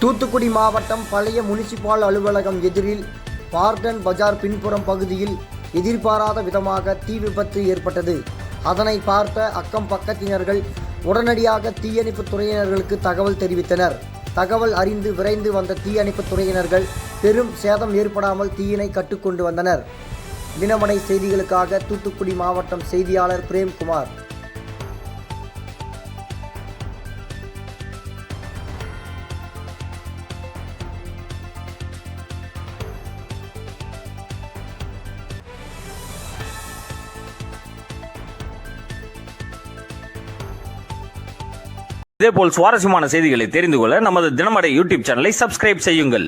தூத்துக்குடி மாவட்டம் பழைய முனிசிபால் அலுவலகம் எதிரில் பார்டன் பஜார் பின்புறம் பகுதியில் எதிர்பாராத விதமாக தீ விபத்து ஏற்பட்டது. அதனை பார்த்த அக்கம் பக்கத்தினர்கள் உடனடியாக தீயணைப்பு துறையினர்களுக்கு தகவல் தெரிவித்தனர். தகவல் அறிந்து விரைந்து வந்த தீயணைப்பு துறையினர்கள் பெரும் சேதம் ஏற்படாமல் தீயினை கட்டுக்கொண்டு வந்தனர். தினமணி செய்திகளுக்காக தூத்துக்குடி மாவட்டம் செய்தியாளர் பிரேம்குமார். இதேபோல் சுவாரஸ்யமான செய்திகளை தெரிந்து கொள்ள நமது தினமடை யூடியூப் சேனலை சப்ஸ்கிரைப் செய்யுங்கள்.